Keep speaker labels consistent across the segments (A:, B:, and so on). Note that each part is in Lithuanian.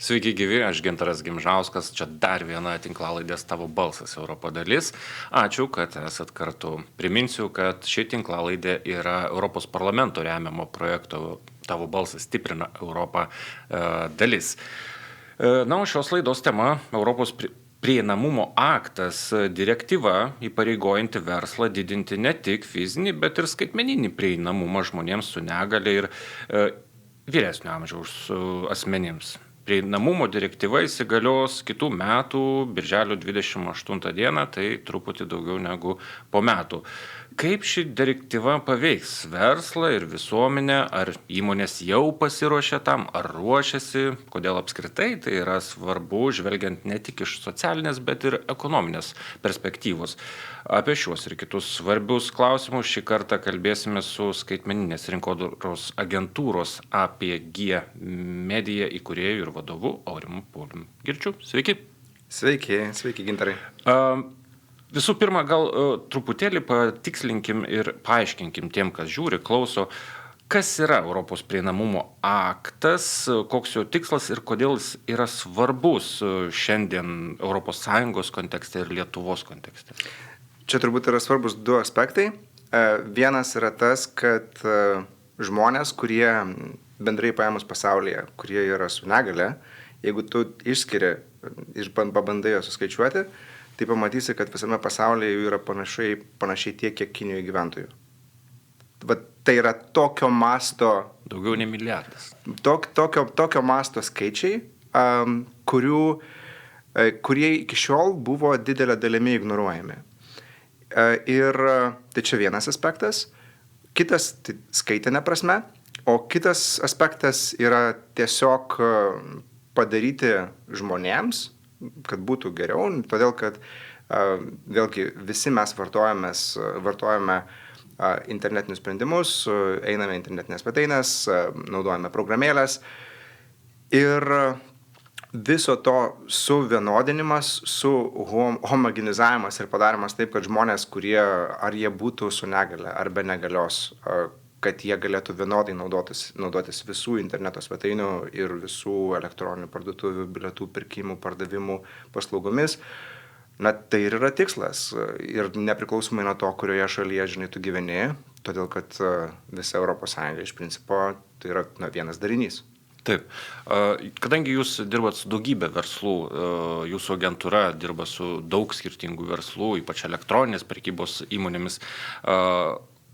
A: Sveiki gyvi, aš Gintaras Gimžauskas, čia dar viena tinklalaidės Tavo balsas Europo dalis. Ačiū, kad esat kartu. Priminsiu, kad ši tinklalaidė yra Europos parlamento remiamo projekto Tavo balsas stiprina Europą dalis. Na, o šios laidos tema Europos prieinamumo aktas, direktyva įpareigojanti verslą didinti ne tik fizinį, bet ir skaitmeninį prieinamumą žmonėms su negale ir vyresnio amžiaus asmenims. Prieinamumo direktyva įsigalios kitų metų, birželio 28 dieną, tai truputį daugiau negu po metų. Kaip ši direktyva paveiks verslą ir visuomenę, ar įmonės jau pasiruošė tam, ar ruošiasi, kodėl apskritai tai yra svarbu, žvelgiant ne tik iš socialinės, bet ir ekonominės perspektyvos. Apie šiuos ir kitus svarbius klausimus šį kartą kalbėsime su skaitmeninės rinkodaros agentūros APG Media įkūrėju ir vadovu Aurimu Pauliumi Girčiu. Sveiki.
B: Sveiki, Gintarai.
A: Visų pirma, gal truputėlį patikslinkim ir paaiškinkim tiem, kas žiūri, klauso, kas yra Europos prieinamumo aktas, koks jo tikslas ir kodėl jis yra svarbus šiandien ES kontekste ir Lietuvos kontekste.
B: Čia turbūt yra svarbus du aspektai. Vienas yra tas, kad žmonės, kurie bendrai paėmus pasaulyje, kurie yra su negale, jeigu tu išskiri ir pabandai juos suskaičiuoti, tai pamatysi, kad visame pasaulyje jų yra panašiai tiek, kiek Kinijoje gyventojų. Tai yra tokio masto...
A: Daugiau nei milijardas.
B: Tokio masto skaičiai, kurie iki šiol buvo didelė dalimi ignoruojami. Ir tai čia vienas aspektas. Kitas tai skaitinė prasme, o kitas aspektas yra tiesiog padaryti žmonėms, kad būtų geriau, todėl kad vėlgi visi mes vartojame internetinius sprendimus, einame internetinės svetainės, naudojame programėlės ir viso to suvienodinimas, homogenizavimas ir padarimas taip, kad žmonės, kurie ar jie būtų su negale ar be negalios, kad jie galėtų vienodai naudotis visų interneto svetainių ir visų elektroninių parduotuvių, bilietų pirkimų, pardavimų paslaugomis. Na, tai ir yra tikslas. Ir nepriklausomai nuo to, kurioje šalyje, žinai, tu gyveni, todėl kad visa ES iš principo tai yra vienas darinys.
A: Taip. Kadangi jūs dirbat su daugybė verslų, jūsų agentūra dirba su daug skirtingų verslų, ypač elektroninės prekybos įmonėmis,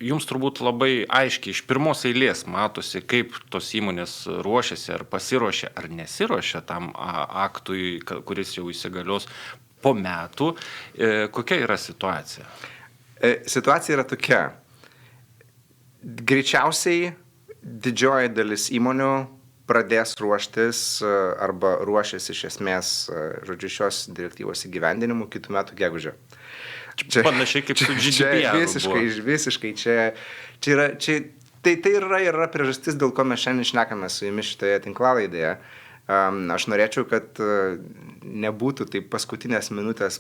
A: jums turbūt labai aiškiai iš pirmos eilės matosi, kaip tos įmonės ruošiasi, ar pasiruošia, ar nesiruošia tam aktui, kuris jau įsigalios po metų. Kokia yra situacija?
B: Situacija yra tokia. Greičiausiai didžioji dalis įmonių pradės ruoštis arba ruošiasi iš esmės, šios direktyvos įgyvendinimu kitų metų gegužę.
A: Panašiai kaip su GDPR.
B: Visiškai. Tai yra priežastis, dėl ko mes šiandien šnekame su jumis šitoje tinklalaidėje. Aš norėčiau, kad nebūtų tai paskutinės minutės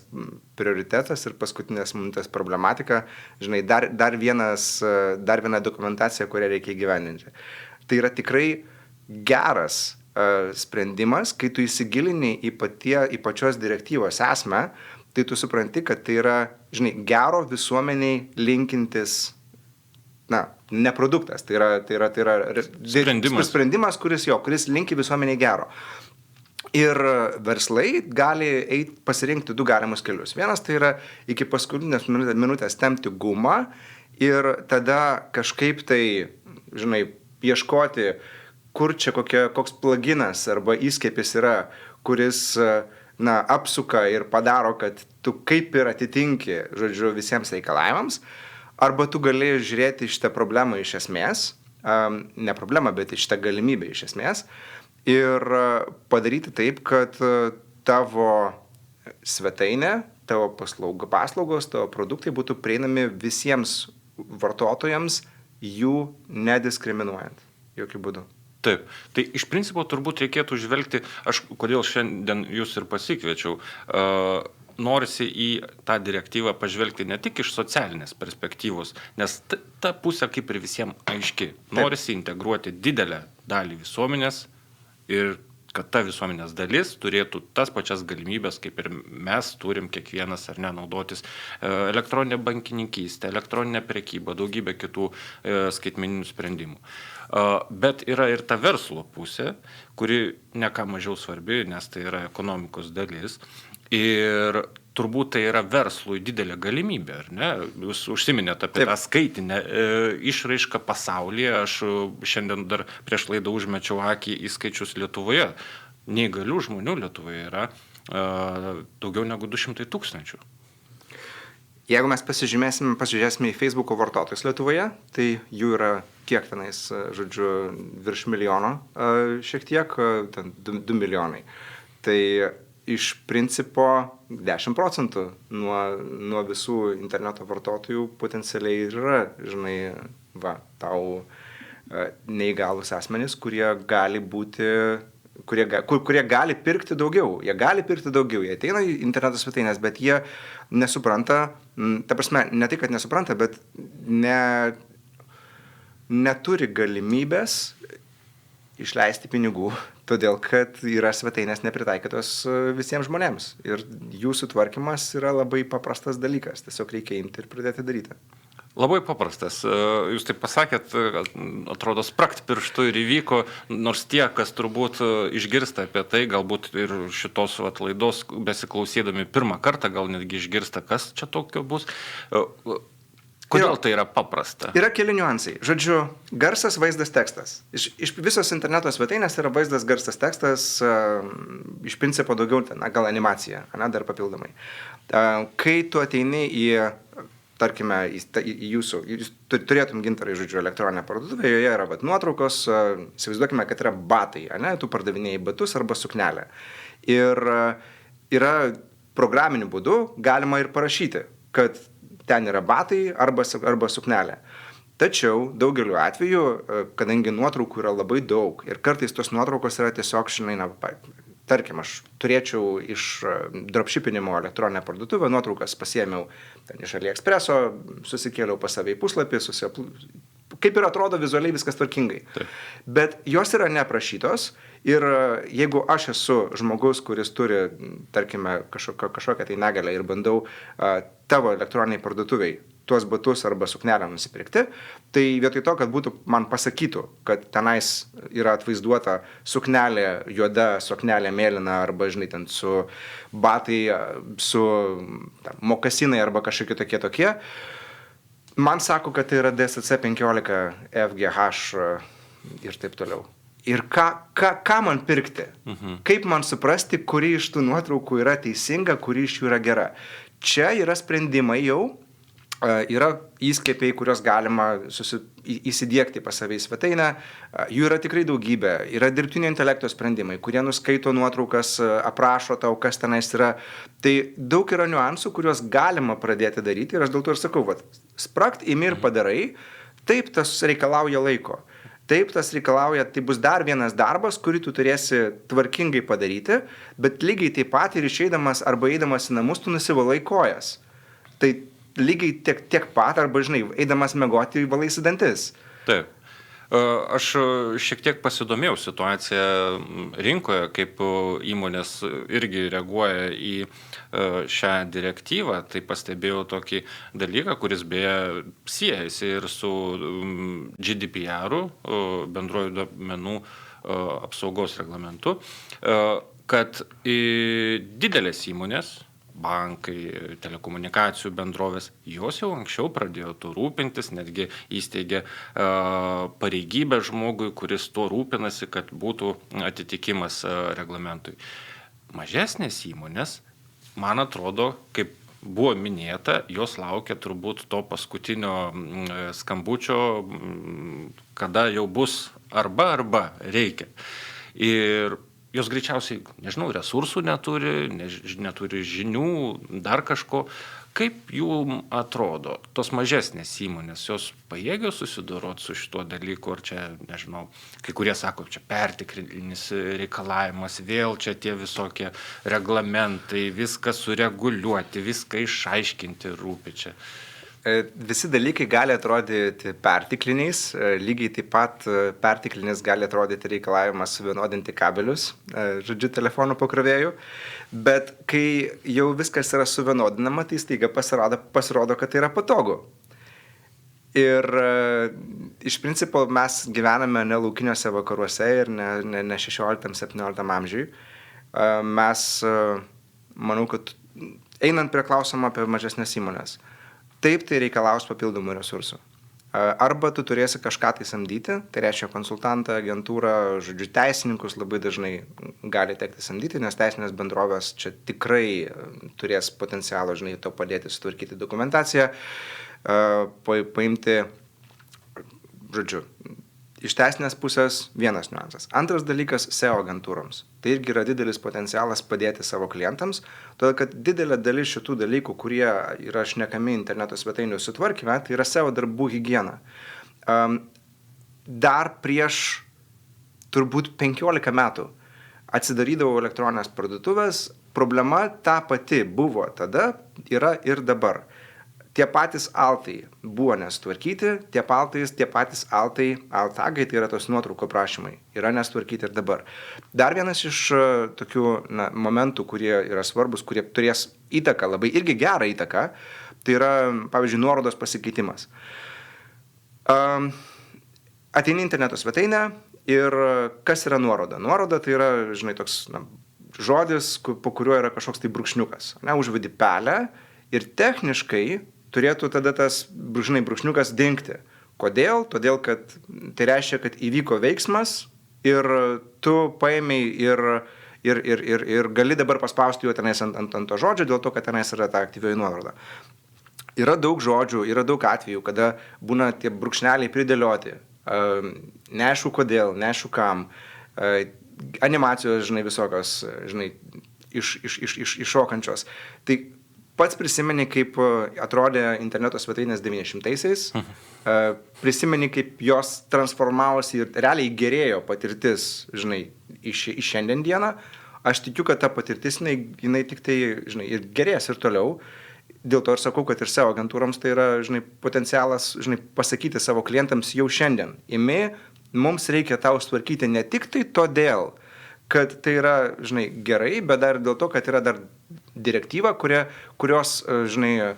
B: prioritetas ir paskutinės minutės problematika. Žinai, dar viena dokumentacija, kurią reikia įgyvendinti. Tai yra tikrai geras sprendimas, kai tu įsigilini į pačios direktyvos esmę, tai tu supranti, kad tai yra, žinai, gero visuomeniai linkintis, ne produktas, tai yra sprendimas, kuris linki visuomeniai gero. Ir verslai gali pasirinkti du galimus kelius. Vienas tai yra iki paskutinės minutės tempti gumą ir tada kažkaip tai, žinai, ieškoti, kur čia koks pluginas arba įskiepis yra, kuris apsuka ir padaro, kad tu kaip ir atitinki, visiems reikalavimams, arba tu gali žiūrėti šitą problemą iš esmės, ne problemą, bet šitą galimybę iš esmės, ir padaryti taip, kad tavo svetainė, tavo paslaugos, tavo produktai būtų prieinami visiems vartotojams, jų nediskriminuojant, jokių būdų.
A: Taip, tai iš principo turbūt reikėtų žvelgti, aš kodėl šiandien jūs ir pasikviečiau, norisi į tą direktyvą pažvelgti ne tik iš socialinės perspektyvos, nes ta pusė kaip ir visiems aiški. Norisi integruoti didelę dalį visuomenės ir kad ta visuomenės dalis turėtų tas pačias galimybės, kaip ir mes turim kiekvienas ar ne, naudotis elektroninę bankininkystę, elektroninę prekybą, daugybę kitų skaitmeninių sprendimų. Bet yra ir ta verslo pusė, kuri ne ką mažiau svarbi, nes tai yra ekonomikos dalis. Ir turbūt tai yra verslui didelė galimybė, ar ne? Jūs užsiminėte apie tą skaitinę išraišką pasaulyje. Aš šiandien dar prieš laidą užmečiau akį į skaičius Lietuvoje. Neįgalių žmonių Lietuvoje yra daugiau negu 200 000.
B: Jeigu mes pasižiūrėsime į Facebook'o vartotojus Lietuvoje, tai jų yra kiek tenais, žodžiu, virš milijono, šiek tiek, ten 2 milijonai. Tai iš principo 10% nuo visų interneto vartotojų potencialiai yra, žinai, tau neįgalus asmenys, kurie gali būti, kurie gali pirkti daugiau. Jie gali pirkti daugiau, jie ateina į interneto svetainės, bet jie nesupranta, ta prasme, ne tai, kad nesupranta, bet neturi galimybės išleisti pinigų, todėl kad yra svetainės nepritaikytos visiems žmonėms. Ir jų sutvarkymas yra labai paprastas dalykas, tiesiog reikia imti ir pradėti daryti.
A: Labai paprastas. Jūs taip pasakėt, atrodo, spragt pirštų ir įvyko, nors tie, kas turbūt išgirsta apie tai, galbūt ir šitos laidos besiklausydami pirmą kartą, gal netgi išgirsta, kas čia tokio bus. Kodėl tai yra paprasta?
B: Yra keli niuansai. Žodžiu, garsas, vaizdas, tekstas. Iš visos interneto svetainės yra vaizdas, garsas, tekstas, iš principo daugiau, gal animacija, dar papildomai. Kai tu ateini į, tarkime, į jūsų, jūs turėtum Gintarai, žodžiu, elektroninę parduotuvę, joje yra nuotraukos, įsivaizduokime, kad yra batai, tu pardavinėjai batus arba suknelę. Ir yra programiniu būdu galima ir parašyti, kad ten yra batai arba suknelė. Tačiau daugeliu atveju, kadangi nuotraukų yra labai daug ir kartais tos nuotraukos yra tiesiog, tarkim, aš turėčiau iš dropshipinimo elektroninę parduotuvę nuotraukas, pasiėmiau iš AliExpreso, susikėliau pas save į puslapį, kaip ir atrodo vizualiai viskas tvarkingai.
A: Taip.
B: Bet jos yra neaprašytos ir jeigu aš esu žmogus, kuris turi, tarkime, kažkokią tai negalią ir bandau tavo elektroniniai parduotuviai tuos batus arba suknelę nusipirkti, tai vietoj to, kad man pasakytų, kad tenais yra atvaizduota suknelė juoda, suknelė mėlyna arba, žinai, ten su batai, su mokasinai arba kažkokie tokie, man sako, kad tai yra DSC 15 FGH ir taip toliau. Ir ką man pirkti? Kaip man suprasti, kuri iš tų nuotraukų yra teisinga, kuri iš jų yra gera? Čia yra sprendimai jau, yra įskiepiai, kurios galima įsidiegti pas save į svetainę, jų yra tikrai daugybė, yra dirbtinio intelekto sprendimai, kurie nuskaito nuotraukas, aprašo tau, kas tenais yra. Tai daug yra niuansų, kuriuos galima pradėti daryti ir aš dėl to ir sakau, spragt, imi ir padarai, taip tas reikalauja laiko. Taip, tas reikalauja, tai bus dar vienas darbas, kurį tu turėsi tvarkingai padaryti, bet lygiai taip pat ir išeidamas arba eidamas į namus, tu nusivalai kojas. Tai lygiai tiek pat, arba, žinai, eidamas miegoti valaisi dantis.
A: Taip. Aš šiek tiek pasidomėjau situaciją rinkoje, kaip įmonės irgi reaguoja į šią direktyvą. Tai pastebėjau tokį dalyką, kuris beje siejasi ir su GDPR, bendrojų duomenų apsaugos reglamentu, kad didelės įmonės, bankai, telekomunikacijų bendrovės, jos jau anksčiau pradėjo tuo rūpintis, netgi įsteigė pareigybę žmogui, kuris tuo rūpinasi, kad būtų atitikimas reglamentui. Mažesnės įmonės, man atrodo, kaip buvo minėta, jos laukia turbūt to paskutinio skambučio, kada jau bus arba reikia. Ir jos greičiausiai, nežinau, resursų neturi žinių, dar kažko. Kaip jums atrodo, tos mažesnės įmonės, jos pajėgios susidoroti su šituo dalyku, ar čia, nežinau, kai kurie sako, čia perteklinis reikalavimas, vėl čia tie visokie reglamentai, viską sureguliuoti, viską išaiškinti rūpi čia.
B: Visi dalykai gali atrodyti pertekliniais, lygiai taip pat perteklinis gali atrodyti reikalavimas suvienodinti kabelius, žodžiu, telefonų pakrovėjų, bet kai jau viskas yra suvienodinama, tai staiga pasirodo, kad tai yra patogu. Ir iš principo mes gyvename ne laukiniuose vakaruose ir ne 16-17 amžiui. Mes, manau, kad einant prie klausimo apie mažesnės įmonės, taip tai reikalaus papildomų resursų. Arba tu turėsi kažką tai samdyti, tai reiškia konsultantą, agentūrą, žodžiu, teisininkus labai dažnai gali tekti samdyti, nes teisinės bendrovės čia tikrai turės potencialo, žinai, to padėti sutvarkyti dokumentaciją, paimti, žodžiu, iš teisinės pusės vienas niuansas. Antras dalykas – SEO agentūroms. Tai irgi yra didelis potencialas padėti savo klientams, todėl kad didelė dalis šitų dalykų, kurie yra šnekami interneto svetainių sutvarkyme, tai yra SEO darbų higiena. Dar prieš turbūt 15 metų atsidarydavau elektroninės parduotuvės, problema ta pati buvo tada, yra ir dabar. Tie patys altai buvo nesutvarkyti, tie patys altai, altagai, tai yra tos nuotraukų prašymai, yra nesutvarkyti ir dabar. Dar vienas iš tokių momentų, kurie yra svarbus, kurie turės įtaką, labai irgi gerą įtaką, tai yra, pavyzdžiui, nuorodos pasikeitimas. Ateini interneto svetainę ir kas yra nuoroda? Nuoroda tai yra, žinai, toks žodis, po kuriuo yra kažkoks tai brūkšniukas. Užvedi pelę ir techniškai turėtų tada tas, žinai, brūkšniukas dingti. Kodėl? Todėl, kad tai reiškia, kad įvyko veiksmas ir tu paėmei ir gali dabar paspausti jo tenais ant to žodžio, dėl to, kad tenais yra ta aktyvioji nuoroda. Yra daug žodžių, yra daug atvejų, kada būna tie brūkšneliai pridėlioti. Neaišku kodėl, neaišku kam. Animacijos, žinai, visokios, žinai, iššokančios. Tai pats prisimeni, kaip atrodė interneto svetainės 90-aisiais, prisimeni, kaip jos transformavosi ir realiai gerėjo patirtis, žinai, iš šiandien dieną. Aš tikiu, kad ta patirtis, jinai tik tai, žinai, ir gerės ir toliau. Dėl to ir sakau, kad ir SEO agentūroms tai yra, žinai, potencialas, žinai, pasakyti savo klientams jau šiandien. Mums reikia tau sutvarkyti ne tik tai todėl, kad tai yra, žinai, gerai, bet dar dėl to, kad yra dar direktyva, kurios, žinai,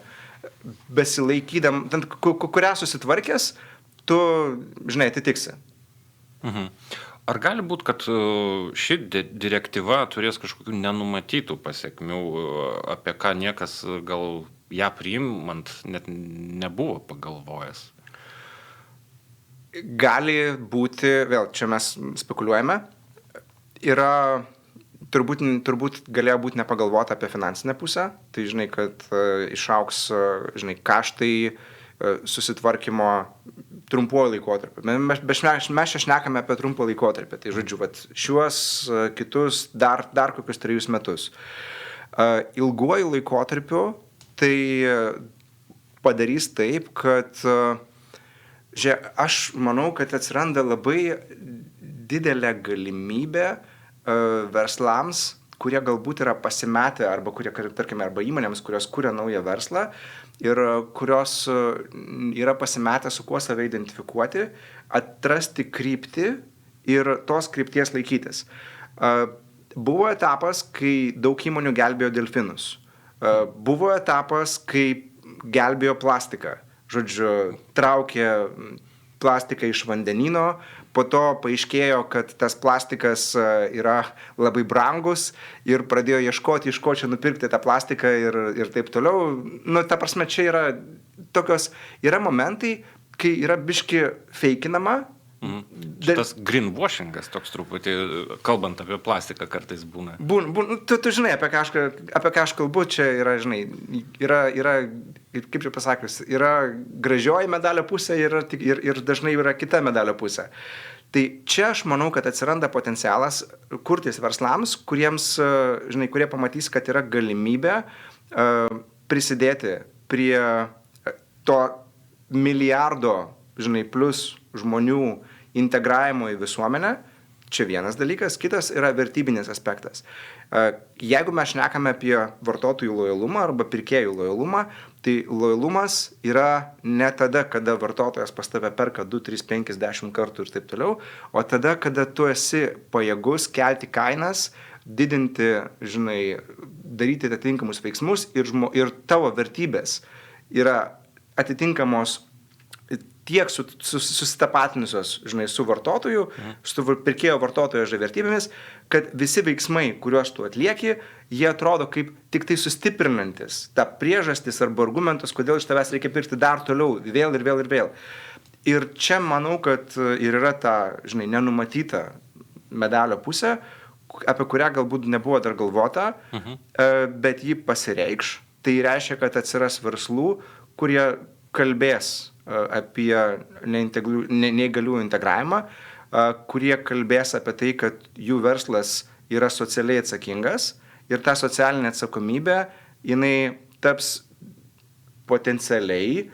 B: besilaikydam, kurią susitvarkęs, tu, žinai, atitiksi.
A: Ar gali būti, kad ši direktyva turės kažkokių nenumatytų pasiekmių, apie ką niekas gal ją priimant net nebuvo pagalvojęs?
B: Gali būti, vėl, čia mes spekuliuojame, yra turbūt galėjo būti nepagalvota apie finansinę pusę, tai žinai, kad išauks, žinai, kaštai susitvarkymo trumpuoju laikotarpiu. Mes čia šnekame apie trumpą laikotarpį, tai žodžiu, šiuos kitus dar kokius 3 metus. Ilguoju laikotarpiu tai padarys taip, kad aš manau, kad atsiranda labai didelė galimybė verslams, kurie galbūt yra pasimetę, arba kurie, tarkime, arba įmonėms, kurios kuria naują verslą ir kurios yra pasimetę, su kuo save identifikuoti, atrasti kryptį ir tos krypties laikytis. Buvo etapas, kai daug įmonių gelbėjo delfinus. Buvo etapas, kai gelbėjo plastiką. Žodžiu, traukė plastiką iš vandenyno, po to paaiškėjo, kad tas plastikas yra labai brangus ir pradėjo ieškoti, iš ko čia nupirkti tą plastiką ir taip toliau. Ta prasme, čia yra momentai, kai yra biški feikinama.
A: Tas greenwashingas toks truputį, kalbant apie plastiką, kartais būna.
B: Tu žinai, apie ką aš kalbu, čia yra, žinai, yra, kaip čia pasakius, yra gražioji medalio pusė ir dažnai yra kita medalio pusė. Tai čia aš manau, kad atsiranda potencialas kurtis verslams, žinai, kurie pamatys, kad yra galimybė prisidėti prie to milijardo, žinai, plus žmonių integravimo į visuomenę. Čia vienas dalykas, kitas yra vertybinis aspektas. Jeigu mes šnekame apie vartotojų lojalumą arba pirkėjų lojalumą, tai lojalumas yra ne tada, kada vartotojas pas tave perka 2, 3, 5, 10 kartų ir taip toliau, o tada, kada tu esi pajėgus kelti kainas, didinti, daryti atitinkamus veiksmus ir tavo vertybės yra atitinkamos tiek susitapatinusios, su vartotoju, su pirkėjo vartotojo vertybėmis, kad visi veiksmai, kuriuos tu atlieki, jie atrodo kaip tik tai sustiprinantis tą priežastis arba argumentus, kodėl iš tavęs reikia pirkti dar toliau, vėl ir vėl ir vėl. Ir čia manau, kad ir yra ta, nenumatyta medalio pusė, apie kurią galbūt nebuvo dar galvota, bet ji pasireikš. Tai reiškia, kad atsiras verslų, kurie kalbės apie neįgaliųjų integravimą, kurie kalbės apie tai, kad jų verslas yra socialiai atsakingas ir ta socialinė atsakomybė, jinai taps potencialiai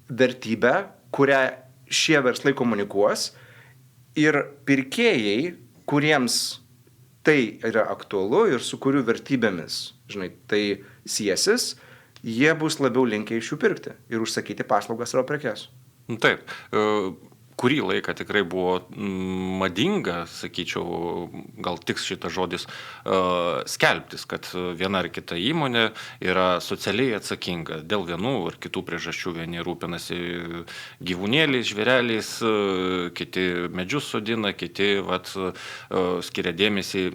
B: vertybę, kurią šie verslai komunikuos ir pirkėjai, kuriems tai yra aktualu ir su kurių vertybėmis, tai siesis, jie bus labiau linkę iš jų pirkti ir užsakyti paslaugas arba prekes.
A: Taip, kurį laiką tikrai buvo madinga, sakyčiau, gal tiks šitas žodis, skelbtis, kad viena ar kita įmonė yra socialiai atsakinga dėl vienų ar kitų priežasčių. Vieni rūpinasi gyvūnėliais, žvėreliais, kiti medžius sodina, kiti skiria dėmesį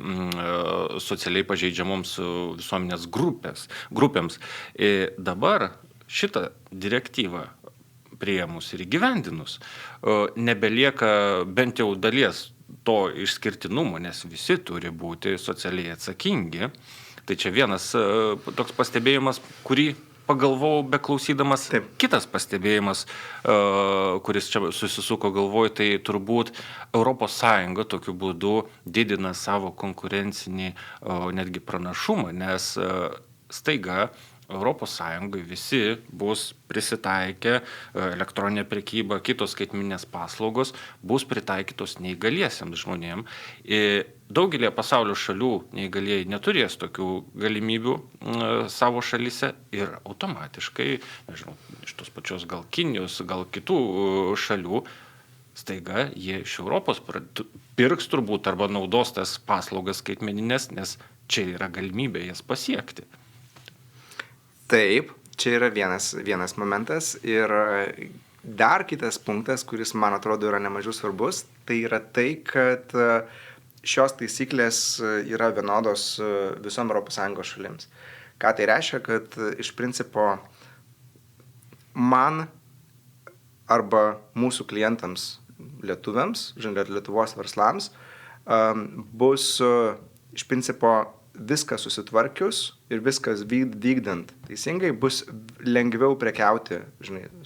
A: socialiai pažeidžiamoms visuomenės grupėms. Dabar šitą direktyvą priėmus ir įgyvendinus, nebelieka bent jau dalies to išskirtinumo, nes visi turi būti socialiai atsakingi. Tai čia vienas toks pastebėjimas, kurį pagalvojau beklausydamas. Taip. Kitas pastebėjimas, kuris čia susisuko galvoj, tai turbūt ES tokiu būdu didina savo konkurencinį netgi pranašumą, nes staiga ES visi bus prisitaikę, elektroninė prekyba, kitos skaitmeninės paslaugos bus pritaikytos neįgaliesiems žmonėms. Daugelį pasaulio šalių neįgalieji neturės tokių galimybių savo šalyse ir automatiškai, iš tos pačios gal Kinijos, gal kitų šalių, staiga jie iš Europos pirks turbūt arba naudos tas paslaugas skaitmeninės, nes čia yra galimybė jas pasiekti.
B: Taip, čia yra vienas momentas ir dar kitas punktas, kuris man atrodo yra nemažiau svarbus, tai yra tai, kad šios taisyklės yra vienodos visom ES šalims. Ką tai reiškia, kad iš principo man arba mūsų klientams lietuviams, Lietuvos verslams, bus iš principo viskas susitvarkius ir viskas vykdant teisingai, bus lengviau prekiauti,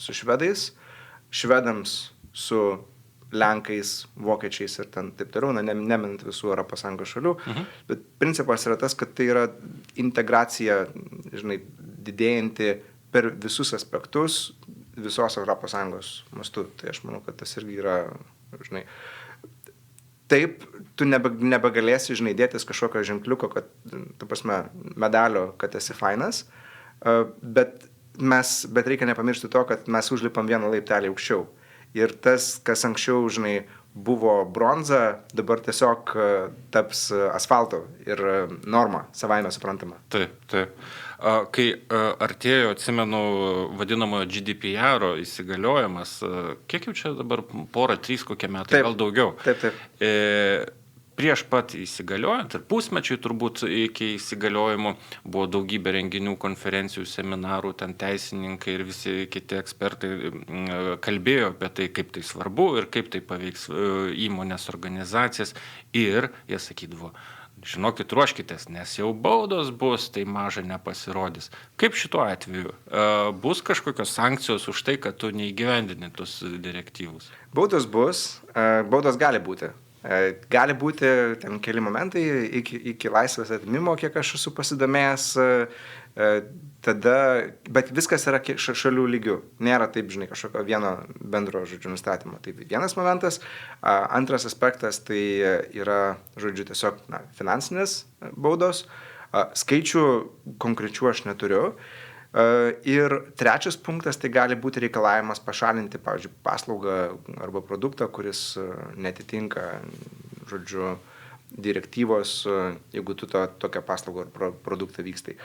B: su švedais, švedams su lenkais, vokiečiais ir taip toliau, neminant visų ES šalių. Bet principas yra tas, kad tai yra integracija, didėjanti per visus aspektus visos ES mastu. Tai aš manau, kad tas irgi yra, taip, tu nebegalėsi, dėtis kažkokio ženkliuko, kad, medalio, kad esi fainas, bet reikia nepamiršti to, kad mes užlipam vieną laiptelį aukščiau. Ir tas, kas anksčiau, buvo bronza, dabar tiesiog taps asfalto ir norma, savaime suprantama.
A: Taip. Kai artėjo, atsimenu, vadinamojo GDPR įsigaliojimas, kiek jau čia dabar 3 kokie metai, gal daugiau.
B: Taip.
A: Prieš pat įsigaliojant ir pusmečiui turbūt iki įsigaliojimo buvo daugybė renginių, konferencijų, seminarų, ten teisininkai ir visi kiti ekspertai kalbėjo apie tai, kaip tai svarbu ir kaip tai paveiks įmonės organizacijas ir jie sakydavo, žinokit, ruoškitės, nes jau baudos bus, tai maža nepasirodys. Kaip šituo atveju? Bus kažkokios sankcijos už tai, kad tu neįgyvendini tos direktyvus?
B: Baudos bus, baudos gali būti. Gali būti ten keli momentai iki laisvės atėmimo, kiek aš esu pasidomėjęs, tada, bet viskas yra šalių lygių. Nėra taip, žinai, kažkokio vieno bendro, žodžiu, nustatymo. Tai vienas momentas. Antras aspektas tai yra, žodžiu, tiesiog finansinės baudos. Skaičių konkrečių aš neturiu. Ir trečias punktas tai gali būti reikalavimas pašalinti, pavyzdžiui, paslaugą arba produktą, kuris netitinka, žodžiu, direktyvos, jeigu tu tokią paslaugą ar produktą vykstai.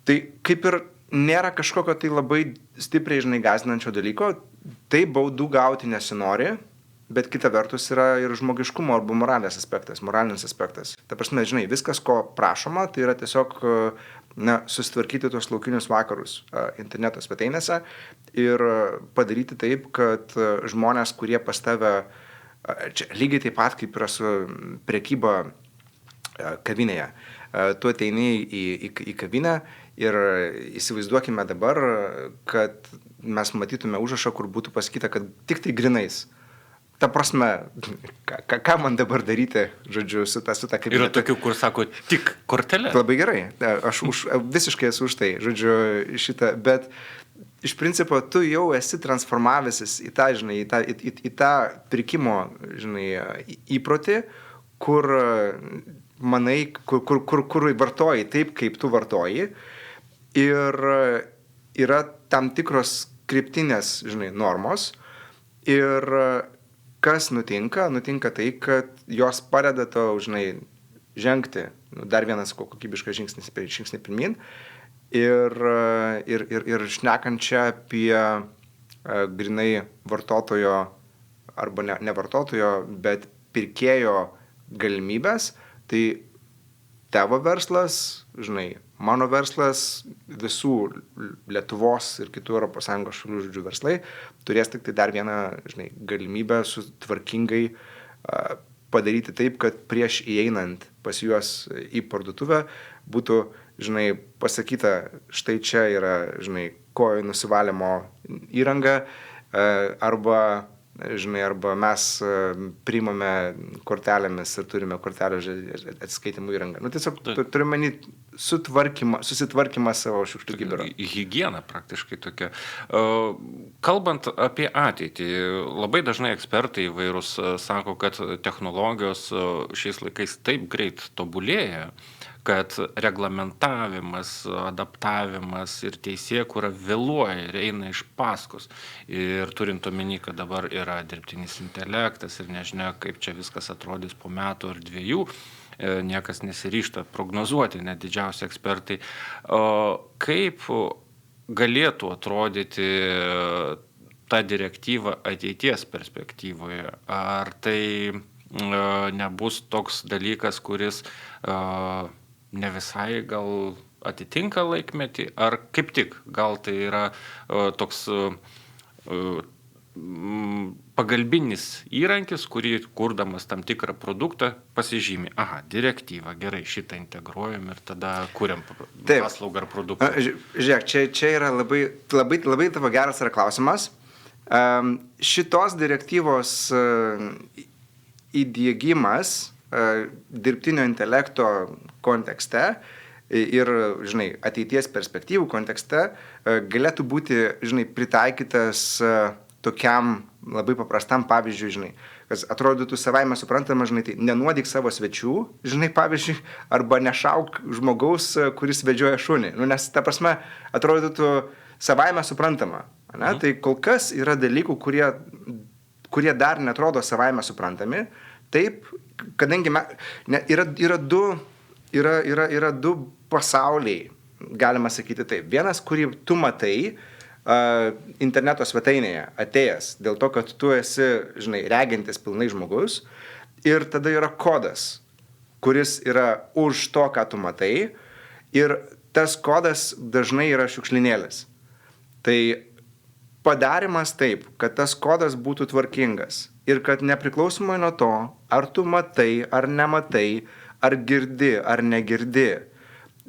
B: Tai kaip ir nėra kažkokio tai labai stipriai, žinai, gąsdinančio dalyko, tai baudų gauti nesinori, bet kita vertus yra ir žmogiškumo arba moralinis aspektas. Ta prasme, žinai, viskas, ko prašoma, tai yra tiesiog susitvarkyti tuos laukinius vakarus interneto svetainėse ir padaryti taip, kad žmonės, kurie pas tave, čia lygiai taip pat kaip yra su prekyba kavinėje, tu ateini į kavinę ir įsivaizduokime dabar, kad mes matytume užrašą, kur būtų pasakyta, kad tik tai grinais. Ta prasme, ką man dabar daryti, žodžiu, su ta kabinete.
A: Yra tokių, kur sako, tik kortelė.
B: Labai gerai, aš visiškai esu už tai, žodžiu, šitą, bet iš principo tu jau esi transformavęsis į tą, žinai, į tą pirkimo, žinai, įprotį, kur manai, kur vartoji taip, kaip tu vartoji, ir yra tam tikros kryptinės, žinai, normos, ir kas nutinka? Nutinka tai, kad jos padeda tau, žinai, žengti dar vienas kokybiškas žingsnį pirmin ir šnekant čia apie grinai vartotojo arba ne vartotojo, bet pirkėjo galimybės, tai tavo verslas, žinai, mano verslas, visų Lietuvos ir kitų ES šalių, žodžiu, verslai turės tik tai dar vieną, žinai, galimybę sutvarkingai padaryti taip, kad prieš įeinant pas juos į parduotuvę būtų, žinai, pasakyta, štai čia yra, žinai, kojų nusivalymo įranga arba mes priimame kortelėmis ir turime kortelę atsiskaitimų įrangą. Nu, tiesiog turime susitvarkymą savo šiukšlių kibiro.
A: Higiena praktiškai tokia. Kalbant apie ateitį, labai dažnai ekspertai įvairūs sako, kad technologijos šiais laikais taip greit tobulėja, kad reglamentavimas, adaptavimas ir teisėkūra vėluoja ir eina iš paskos. Ir turint omeny, kad dabar yra dirbtinis intelektas ir nežinia, kaip čia viskas atrodys po metų ar 2, niekas nesiryžta prognozuoti, net didžiausi ekspertai. Kaip galėtų atrodyti ta direktyva ateities perspektyvoje? Ar tai nebus toks dalykas, kuris ne visai gal atitinka laikmetį, ar kaip tik, gal tai yra toks pagalbinis įrankis, kurį kurdamas tam tikrą produktą pasižymi. Aha, direktyva, gerai, šitą integruojam ir tada kuriam paslaugą ar produktą.
B: Žiūrėk, čia yra labai tavo geras yra klausimas. Šitos direktyvos įdiegimas dirbtinio intelekto kontekste ir, žinai, ateities perspektyvų kontekste galėtų būti, žinai, pritaikytas tokiam labai paprastam pavyzdžiui, žinai, kas atrodytų savaime suprantama, žinai, tai nenuodyk savo svečių, žinai, pavyzdžiui, arba nešauk žmogaus, kuris vedžioja šunį. Nu, nes, ta prasme, atrodytų savaime suprantama. Ne? Tai kol kas yra dalykų, kurie dar netrodo savaime suprantami. Taip, kadangi yra du pasauliai, galima sakyti taip. Vienas, kurį tu matai interneto svetainėje atėjęs, dėl to, kad tu esi, žinai, regintis pilnai žmogus, ir tada yra kodas, kuris yra už to, ką tu matai, ir tas kodas dažnai yra šiukšlinėlis. Tai padarimas taip, kad tas kodas būtų tvarkingas ir kad nepriklausomai nuo to, ar tu matai, ar nematai, ar girdi, ar negirdi,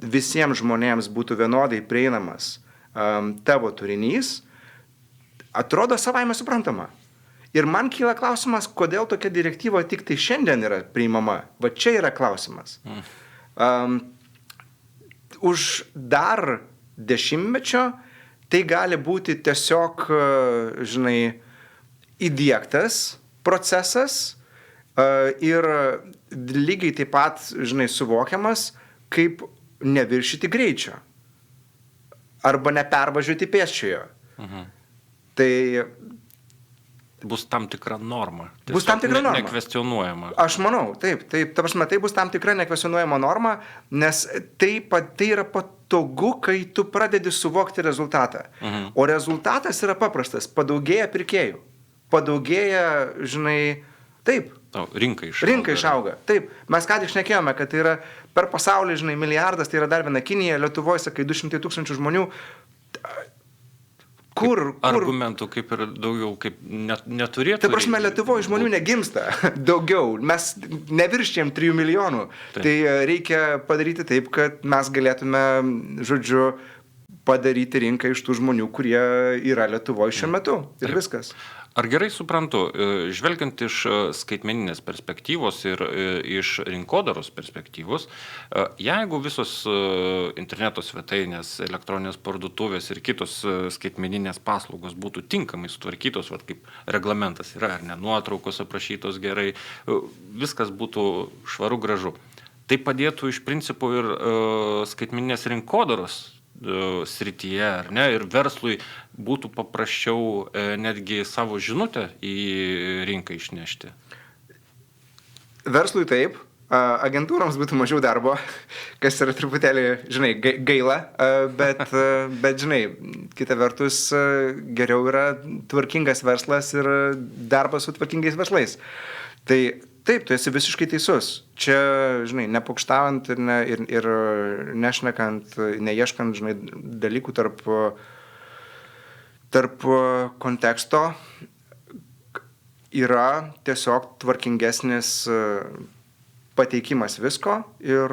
B: visiems žmonėms būtų vienodai prieinamas tavo turinys, atrodo savaime suprantama. Ir man kyla klausimas, kodėl tokia direktyva tik tai šiandien yra priimama. Va čia yra klausimas. už dar dešimtmečio tai gali būti tiesiog, žinai, įdiegtas procesas ir lygiai taip pat, žinai, suvokiamas, kaip neviršyti greičio arba nepervažiuoti pėsčiojo. Tai
A: bus tam tikra norma.
B: Bus tam tikra norma.
A: Nekvestionuojama.
B: Aš manau, taip, ta prasme, tai bus tam tikra nekvestionuojama norma, nes tai yra patogu, kai tu pradedi suvokti rezultatą. O rezultatas yra paprastas, padaugėja pirkėjų, padaugėja, žinai, taip.
A: Rinka išauga.
B: Rinka išauga, taip. Mes ką tik šnekėjome, kad tai yra per pasaulį, žinai, milijardas, tai yra dar viena Kinija, Lietuvoje, sakai, 200 000 žmonių. Kur?
A: Argumentų kaip ir daugiau, kaip neturėtų.
B: Tai prasme, Lietuvoje žmonių negimsta daugiau. Mes neviršėjom 3 milijonų. Taip. Tai reikia padaryti taip, kad mes galėtume, žodžiu, padaryti rinką iš tų žmonių, kurie yra Lietuvoje šiuo metu. Ir taip. Viskas.
A: Ar gerai suprantu, žvelgiant iš skaitmeninės perspektyvos ir iš rinkodaros perspektyvos, jeigu visos interneto svetainės, elektroninės parduotuvės ir kitos skaitmeninės paslaugos būtų tinkamai sutvarkytos, kaip reglamentas yra, ar ne, nuotraukos aprašytos gerai, viskas būtų švaru gražu. Tai padėtų iš principo ir skaitmeninės rinkodaros srityje, ar ne, ir verslui būtų paprasčiau netgi savo žinutę į rinką išnešti.
B: Verslui taip, agentūroms būtų mažiau darbo, kas yra truputėlį, žinai, gaila, bet, žinai, kita vertus geriau yra tvarkingas verslas ir darbas su tvarkingais verslais. Tai taip, tu esi visiškai teisus. Čia, žinai, nepokštavant ir nešnekant, neieškant, žinai, dalykų tarp konteksto, yra tiesiog tvarkingesnis pateikimas visko ir,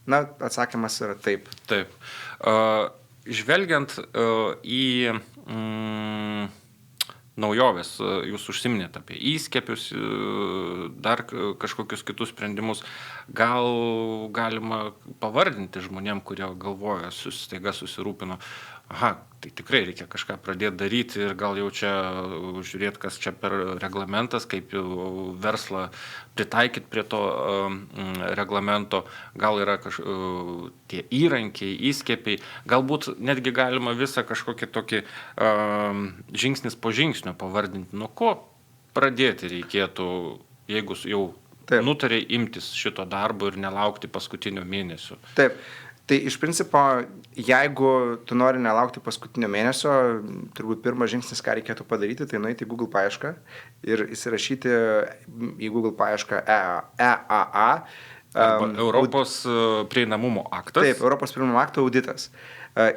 B: na, atsakymas yra taip.
A: Taip. Žvelgiant į naujovės, jūs užsiminėt apie įskiepius, dar kažkokius kitus sprendimus, gal galima pavardinti žmonėm, kurie galvoja, staiga susirūpino, tai tikrai reikia kažką pradėti daryti ir gal jau čia žiūrėti, kas čia per reglamentas, kaip verslą pritaikyti prie to reglamento, gal yra tie įrankiai, įskiepiai, galbūt netgi galima visą kažkokį tokį žingsnis po žingsnio pavardinti, nuo ko pradėti reikėtų, jeigu jau nutarei imtis šito darbo ir nelaukti paskutinio mėnesio.
B: Taip. Tai iš principo, jeigu tu nori nelaukti paskutinio mėnesio, turbūt pirmas žingsnis, ką reikėtų padaryti, tai nueiti į Google paiešką ir įsirašyti į Google paiešką EAA.
A: Europos prieinamumo aktas.
B: Taip, Europos prieinamumo akto auditas.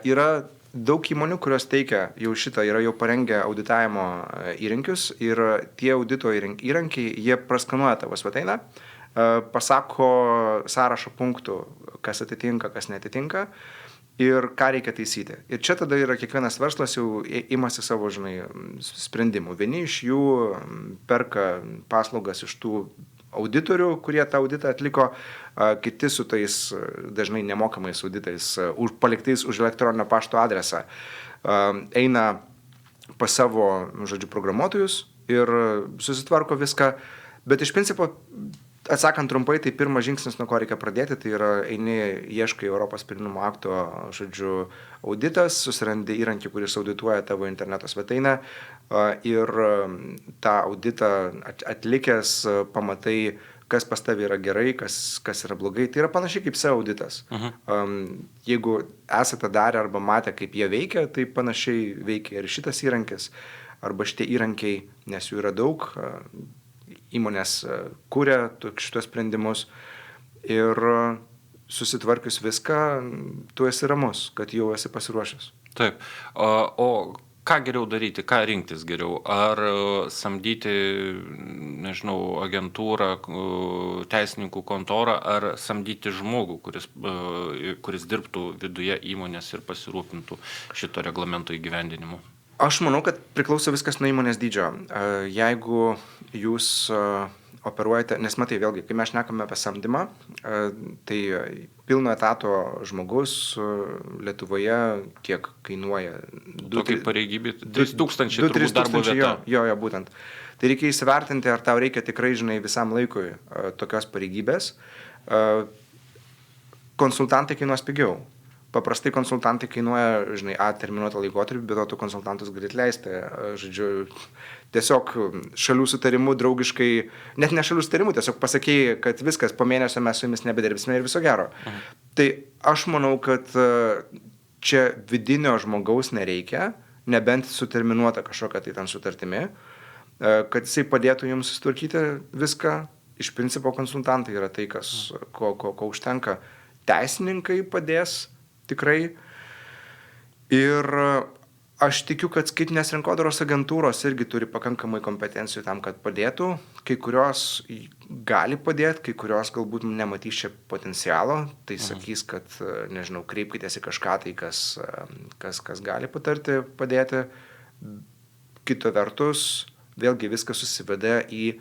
B: Yra daug įmonių, kurios teikia jau šitą, yra jau parengę auditavimo įrankius ir tie audito įrankiai, jie praskanuoja tavo svetainę, pasako sąrašą punktų, kas atitinka, kas netitinka ir ką reikia taisyti. Ir čia tada yra kiekvienas verslas jau imasi savo, žinai, sprendimų. Vieni iš jų perka paslaugas iš tų auditorių, kurie tą auditą atliko, kiti su tais dažnai nemokamais auditais, paliktais už elektroninio pašto adresą, eina pas savo, žodžiu, programuotojus ir susitvarko viską, bet iš principo atsakant trumpai, tai pirmas žingsnis, nuo ko reikia pradėti, tai yra eini, ieškai Europos prieinamumo akto, žodžiu, auditas, susirandi įrankį, kuris audituoja tavo interneto svetainę ir tą auditą atlikęs pamatai, kas pas tavį yra gerai, kas yra blogai. Tai yra panašiai kaip SEO auditas. Jeigu esate darę arba matę, kaip jie veikia, tai panašiai veikia ir šitas įrankis, arba šitie įrankiai, nes jų yra daug, įmonės kuria šitos sprendimus ir susitvarkius viską, tu esi ramus, kad jau esi pasiruošęs.
A: Taip. O ką geriau daryti, ką rinktis geriau? Ar samdyti, nežinau, agentūrą, teisininkų kontorą, ar samdyti žmogų, kuris dirbtų viduje įmonės ir pasirūpintų šito reglamento įgyvendinimu?
B: Aš manau, kad priklauso viskas nuo įmonės dydžio. Jeigu jūs operuojate, nes matai vėlgi, kai mes šnekame apie samdymą, tai pilno etato žmogus Lietuvoje kiek kainuoja?
A: Tokia pareigybė, 3000 turbūt darbo vieta.
B: Jo, būtent. Tai reikia įsivertinti, ar tau reikia tikrai, žinai, visam laikui tokios pareigybės. Konsultantai kainuos pigiau. Paprastai konsultantai kainuoja, žinai, terminuotą laikotarpį, bet tu konsultantus gali atleisti. Žodžiu, tiesiog šalių sutarimų draugiškai, net ne šalių sutarimų, tiesiog pasakėjai, kad viskas, po mėnesio mes su jumis nebedirbsime ir viso gero. Tai aš manau, kad čia vidinio žmogaus nereikia, nebent suterminuota kažkokia tai ten sutartimi, kad jisai padėtų jums susitvarkyti viską. Iš principo konsultantai yra tai, ko užtenka. Teisininkai padės tikrai. Ir aš tikiu, kad skaitinės rinkodaros agentūros irgi turi pakankamai kompetencijų tam, kad padėtų. Kai kurios gali padėti, kai kurios galbūt nematys čia potencialo. Tai sakys, kad, nežinau, kreipkitės į kažką tai, kas gali patarti, padėti. Kita vertus, vėlgi viskas susiveda į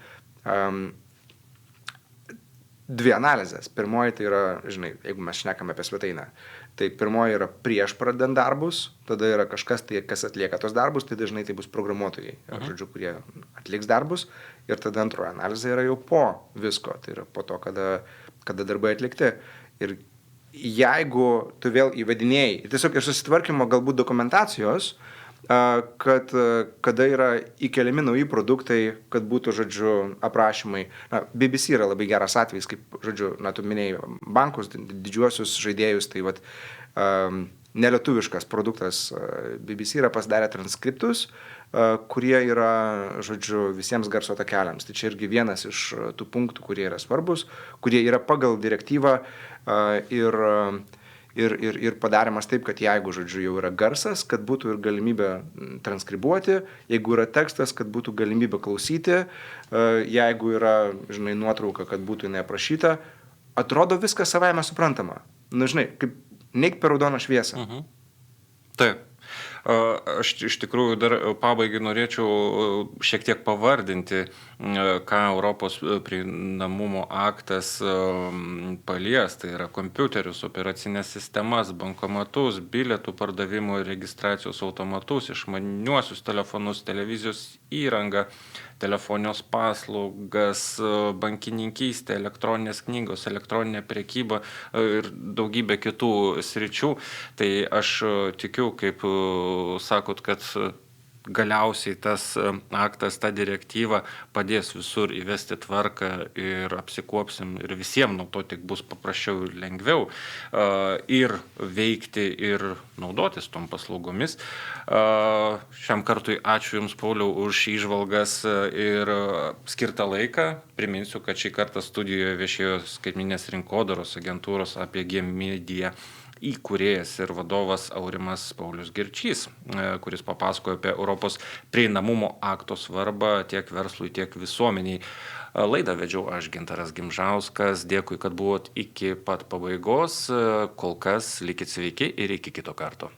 B: dvi analizės. Pirmoji tai yra, žinai, jeigu mes šnekame apie svetainę, tai pirmoji yra prieš pradedant darbus, tada yra kažkas, tai, kas atlieka tos darbus, tai dažnai tai bus programuotojai, žodžiu, kurie atliks darbus, ir tada antroji analizė yra jau po visko, tai yra po to, kada darbai atlikti. Ir jeigu tu vėl įvedinėjai, tiesiog ir susitvarkymo galbūt dokumentacijos, kad kada yra įkeliami nauji produktai, kad būtų, žodžiu, aprašymai. BBC yra labai geras atvejis, kaip, žodžiu, tu minėjai bankus, didžiuosius žaidėjus, tai vat, nelietuviškas produktas. BBC yra pasidarę transkriptus, kurie yra, žodžiu, visiems garso takeliams. Tai čia irgi vienas iš tų punktų, kurie yra svarbus, kurie yra pagal direktyvą ir padarimas taip, kad jeigu, žodžiu, jau yra garsas, kad būtų ir galimybė transkribuoti, jeigu yra tekstas, kad būtų galimybė klausyti, jeigu yra, žinai, nuotrauka, kad būtų neaprašyta, atrodo viskas savaime suprantama. Žinai, kaip neik per raudoną šviesą.
A: Taip. Aš iš tikrųjų dar pabaigai norėčiau šiek tiek pavardinti, ką Europos prieinamumo aktas palies. Tai yra kompiuterius, operacinės sistemas, bankomatus, bilietų pardavimo ir registracijos automatus, išmaniuosius telefonus, televizijos įrangą, telefonijos paslaugas, bankininkystę, elektroninės knygos, elektroninė prekyba ir daugybė kitų sričių. Tai aš tikiu, kaip sakot, kad galiausiai tas aktas, ta direktyva padės visur įvesti tvarką ir apsikuopsim ir visiems nuo to tik bus paprasčiau ir lengviau ir veikti ir naudotis tom paslaugomis. Šiam kartui ačiū Jums, Pauliau, už įžvalgas ir skirtą laiką. Priminsiu, kad šį kartą studijoje viešėjo skaitmeninės rinkodaros agentūros APG Media įkūrėjas ir vadovas Aurimas Paulius Girčys, kuris papasakojo apie Europos prieinamumo akto svarbą tiek verslui, tiek visuomeniai. Laidą vedžiau aš, Gintaras Gimžauskas. Dėkui, kad buvot iki pat pabaigos. Kol kas likit sveiki ir iki kito karto.